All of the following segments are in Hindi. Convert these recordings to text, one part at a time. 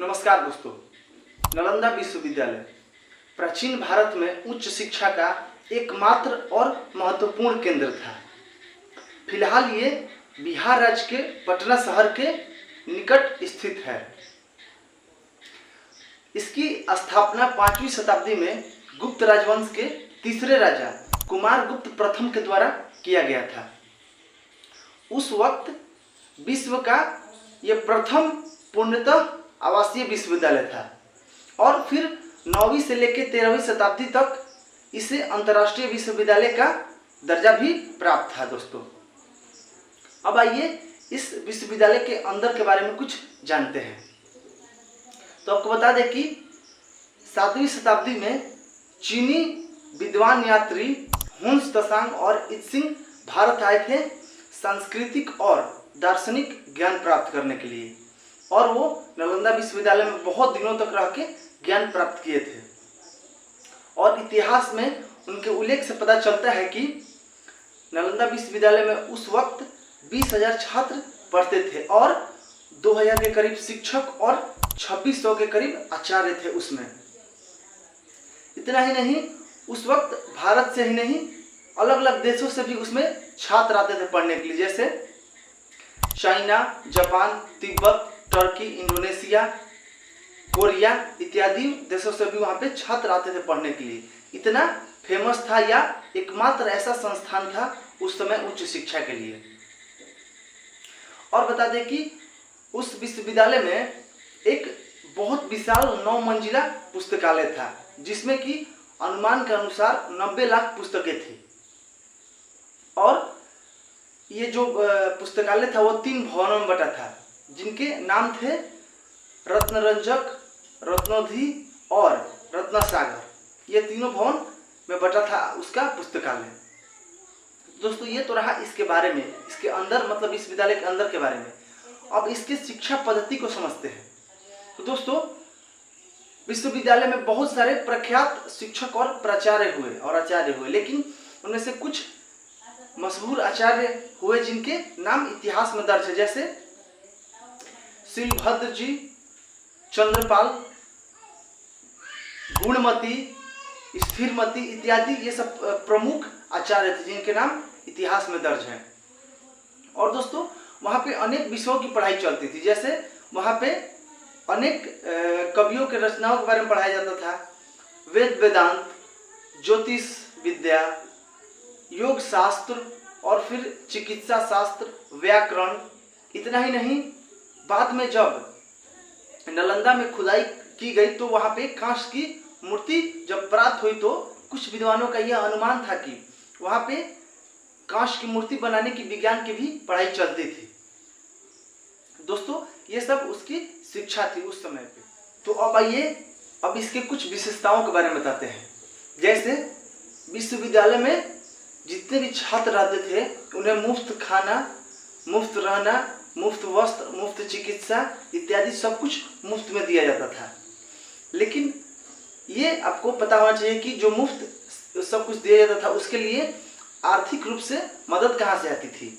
नमस्कार दोस्तों। नालंदा विश्वविद्यालय प्राचीन भारत में उच्च शिक्षा का एकमात्र और महत्वपूर्ण केंद्र था। फिलहाल ये बिहार राज्य के पटना शहर के निकट स्थित है। इसकी स्थापना 5वीं शताब्दी में गुप्त राजवंश के तीसरे राजा कुमारगुप्त प्रथम के द्वारा किया गया था। उस वक्त विश्व का यह प्रथम पूर्णतः आवासीय विश्वविद्यालय था और फिर 9वीं से लेकर 13वीं शताब्दी तक इसे अंतर्राष्ट्रीय विश्वविद्यालय का दर्जा भी प्राप्त था। दोस्तों, अब आइए इस विश्वविद्यालय के अंदर के बारे में कुछ जानते हैं। तो आपको बता दें कि 7वीं शताब्दी में चीनी विद्वान यात्री हुन त्सांग और इत्सिंग भारत आए थे सांस्कृतिक और दार्शनिक ज्ञान प्राप्त करने के लिए, और वो नालंदा विश्वविद्यालय में बहुत दिनों तक रह के ज्ञान प्राप्त किए थे। और इतिहास में उनके उल्लेख से पता चलता है कि नालंदा विश्वविद्यालय में उस वक्त 20,000 छात्र पढ़ते थे और 2,000 के करीब शिक्षक और 2600 के करीब आचार्य थे उसमें। इतना ही नहीं, उस वक्त भारत से ही नहीं अलग अलग देशों से भी उसमें छात्र आते थे पढ़ने के लिए, जैसे China, Japan, Tibet, Turkey, Indonesia, Korea इत्यादि देशों से भी वहाँ पे छात्र आते थे पढ़ने के लिए। इतना फेमस था, या एकमात्र ऐसा संस्थान था उस समय उच्च शिक्षा के लिए। और बता दें कि उस विश्वविद्यालय में एक बहुत विशाल 9 मंजिला पुस्तकालय था, जिसमें कि अनुमान के अनुसार 90 लाख पुस्तकें थी। और ये जो पुस्तकालय था वो 3 भवनों में बटा था, जिनके नाम थे रत्नरंजक, रत्नोधि और रत्नसागर। ये तीनों भवन में बटा था उसका पुस्तकालय। दोस्तों, ये तो रहा इसके बारे में, इसके अंदर मतलब विश्वविद्यालय के अंदर के बारे में। अब इसके शिक्षा पद्धति को समझते हैं। तो दोस्तों, विश्वविद्यालय में बहुत सारे प्रख्यात शिक्षक और प्राचार्य हुए और आचार्य हुए, लेकिन उनमें से कुछ मशहूर आचार्य हुए जिनके नाम इतिहास में दर्ज है, जैसे शिलभद्र जी, चंद्रपाल, गुणमती, स्थिरमती इत्यादि ये सब प्रमुख आचार्य थे जिनके नाम इतिहास में दर्ज हैं। और दोस्तों, वहाँ पे अनेक विषयों की पढ़ाई चलती थी, जैसे वहाँ पे अनेक कवियों के रचनाओं के बारे में पढ़ाया जाता था। वेद वेदांत, ज्योतिष विद्या, योग शास्त्र और फिर चिकित्सा शास्त्र, व्याकरण। इतना ही नहीं, बाद में जब नालंदा में खुदाई की गई तो वहाँ पे कांस्य की मूर्ति जब प्राप्त हुई, तो कुछ विद्वानों का यह अनुमान था कि वहाँ पे कांस्य की मूर्ति बनाने की विज्ञान की भी पढ़ाई चलती थी। दोस्तों, ये सब उसकी शिक्षा थी उस समय पे। तो अब आइए अब इसके कुछ विशेषताओं के बारे में बताते हैं। जैसे विश्वविद्यालय में जितने भी छात्र रहते थे उन्हें मुफ्त खाना, मुफ्त रहना, मुफ्त वस्त्र, मुफ्त चिकित्सा इत्यादि सब कुछ मुफ्त में दिया जाता था। लेकिन ये आपको पता होना चाहिए कि जो मुफ्त सब कुछ दिया जाता था उसके लिए आर्थिक रूप से मदद कहाँ से आती थी।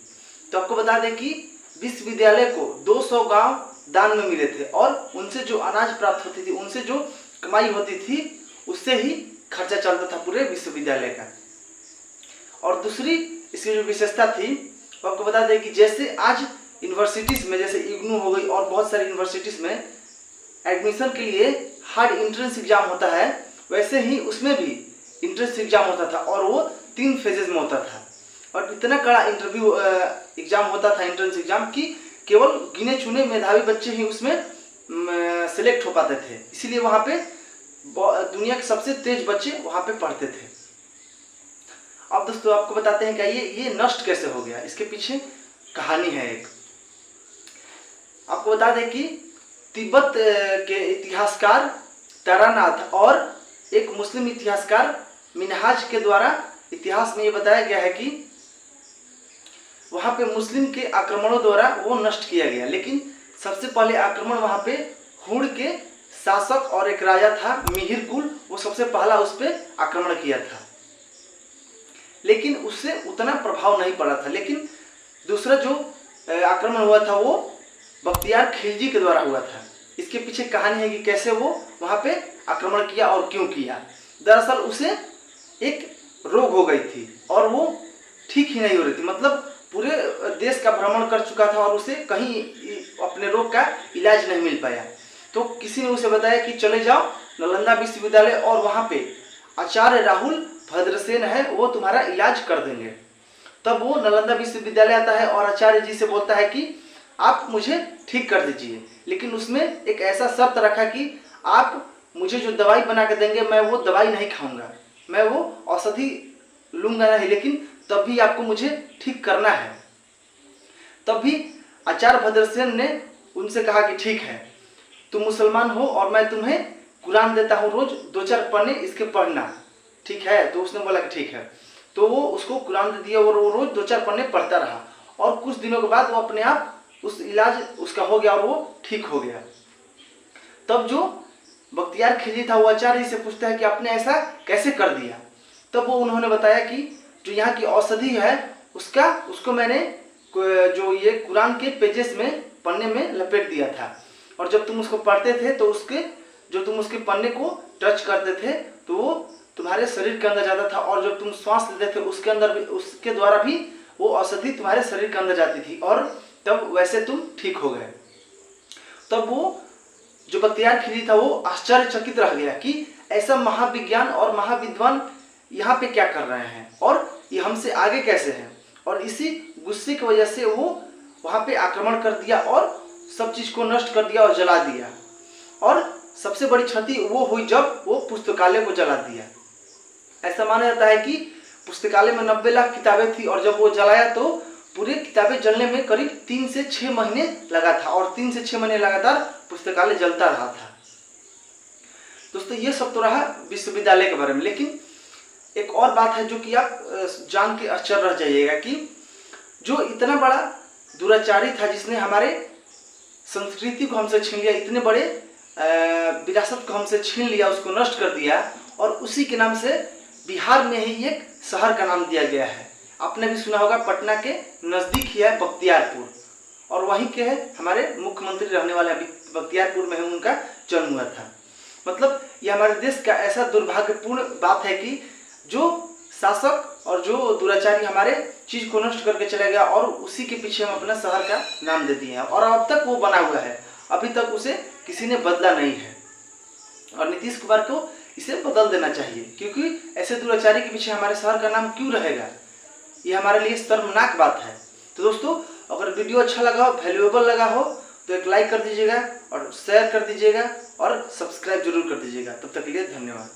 तो आपको बता दें कि विश्वविद्यालय को 200 गांव दान में मिले थे, और उनसे जो अनाज प्राप्त होती थी, उनसे जो कमाई होती थी, उससे ही खर्चा चलता था पूरे विश्वविद्यालय का। और दूसरी इसकी जो विशेषता थी वो आपको बता दें कि जैसे आज यूनिवर्सिटीज़ में, जैसे इग्नू हो गई और बहुत सारी यूनिवर्सिटीज़ में एडमिशन के लिए हार्ड एंट्रेंस एग्जाम होता है, वैसे ही उसमें भी एंट्रेंस एग्जाम होता था, और वो 3 फेजेज में होता था। और इतना कड़ा इंटरव्यू एग्जाम होता था, एंट्रेंस एग्जाम, कि केवल गिने चुने मेधावी बच्चे ही उसमें सिलेक्ट हो पाते थे। इसीलिए वहाँ पे दुनिया के सबसे तेज बच्चे वहाँ पे पढ़ते थे। अब दोस्तों, आपको बताते हैं कि ये नष्ट कैसे हो गया, इसके पीछे कहानी है एक। आपको बता दें कि तिब्बत के इतिहासकार तारानाथ और एक मुस्लिम इतिहासकार मिनहाज के द्वारा इतिहास में ये बताया गया है कि वहाँ पे मुस्लिम के आक्रमणों द्वारा वो नष्ट किया गया। लेकिन सबसे पहले आक्रमण वहाँ पे हुण के शासक और एक राजा था मिहिर कुल, वो सबसे पहला उस पर आक्रमण किया था, लेकिन उससे उतना प्रभाव नहीं पड़ा था। लेकिन दूसरा जो आक्रमण हुआ था वो बख्तियार खिलजी के द्वारा हुआ था। इसके पीछे कहानी है कि कैसे वो वहाँ पे आक्रमण किया और क्यों किया। दरअसल उसे एक रोग हो गई थी और वो ठीक ही नहीं हो रही थी, मतलब पूरे देश का भ्रमण कर चुका था और उसे कहीं अपने रोग का इलाज नहीं मिल पाया। तो किसी ने उसे बताया कि चले जाओ नालंदा विश्वविद्यालय और वहाँ पे आचार्य राहुल भद्रसेन है, वो तुम्हारा इलाज कर देंगे। तब वो नालंदा विश्वविद्यालय आता है और आचार्य जी से बोलता है कि आप मुझे ठीक कर दीजिए, लेकिन उसमें एक ऐसा शर्त रखा कि आप मुझे जो दवाई बना के देंगे मैं वो दवाई नहीं खाऊंगा, मैं वो औषधि लूंगा नहीं, लेकिन तब भी आपको मुझे ठीक करना है। तब भी आचार्य भद्रसेन ने उनसे कहा कि ठीक है, तुम मुसलमान हो और मैं तुम्हें कुरान देता हूँ, रोज 2-4 पन्ने इसके पढ़ना, ठीक है। तो उसने बोला कि ठीक है। तो वो उसको कुरान दे दिया और वो रोज 2-4 पन्ने पढ़ता रहा और कुछ दिनों के बाद वो अपने आप उस इलाज उसका हो गया और वो ठीक हो गया। तब जो बख्तियार खिलजी था वो आचार्य से पूछता है कि आपने ऐसा कैसे कर दिया। तब वो उन्होंने बताया कि जो यहाँ की औषधि है उसको मैंने जो ये कुरान के पेजेस में पन्ने में लपेट दिया था, और जब तुम उसको पढ़ते थे तो तुम उसके पन्ने को टच करते थे तो वो तुम्हारे शरीर के अंदर जाता था, और जब तुम श्वास लेते थे उसके द्वारा भी वो औषधि तुम्हारे शरीर के अंदर जाती थी और तब वैसे तुम ठीक हो गए। तब वो जो बख्तियार खिलजी था वो आश्चर्यचकित रह गया कि ऐसा महाविज्ञान और महाविद्वान यहाँ पे क्या कर रहे हैं और ये हमसे आगे कैसे हैं, और इसी गुस्से की वजह से वो वहाँ पे आक्रमण कर दिया और सब चीज़ को नष्ट कर दिया और जला दिया। और सबसे बड़ी क्षति वो हुई जब वो पुस्तकालय को जला दिया। ऐसा माना जाता है कि पुस्तकालय में 90 लाख किताबें थी और जब वो जलाया तो पूरे किताबें जलने में करीब 3 से 6 महीने लगा था और 3 से 6 महीने लगातार पुस्तकालय जलता रहा था। दोस्तों ये सब तो रहा विश्वविद्यालय के बारे में, लेकिन एक और बात है जो कि आप जान के आश्चर्य रह जाइएगा कि जो इतना बड़ा दुराचारी था जिसने हमारे संस्कृति को हमसे छीन लिया, इतने बड़े विरासत को हमसे छीन लिया, उसको नष्ट कर दिया, और उसी के नाम से बिहार में ही एक शहर का नाम दिया गया है। आपने भी सुना होगा, पटना के नज़दीक ही है बख्तियारपुर, और वहीं के है हमारे मुख्यमंत्री रहने वाले बख्तियारपुर में ही उनका जन्म हुआ था। मतलब ये हमारे देश का ऐसा दुर्भाग्यपूर्ण बात है कि जो शासक और जो दुराचारी हमारे चीज़ को नष्ट करके चला गया और उसी के पीछे हम अपना शहर का नाम दे दिए हैं, और अब तक वो बना हुआ है, अभी तक उसे किसी ने बदला नहीं है। और नीतीश कुमार को इसे बदल देना चाहिए, क्योंकि ऐसे दुराचारी के पीछे हमारे शहर का नाम क्यों रहेगा, ये हमारे लिए शर्मनाक बात है। तो दोस्तों अगर वीडियो अच्छा लगा हो, वैल्यूएबल लगा हो तो एक लाइक कर दीजिएगा और शेयर कर दीजिएगा और सब्सक्राइब जरूर कर दीजिएगा। तब तक के लिए धन्यवाद।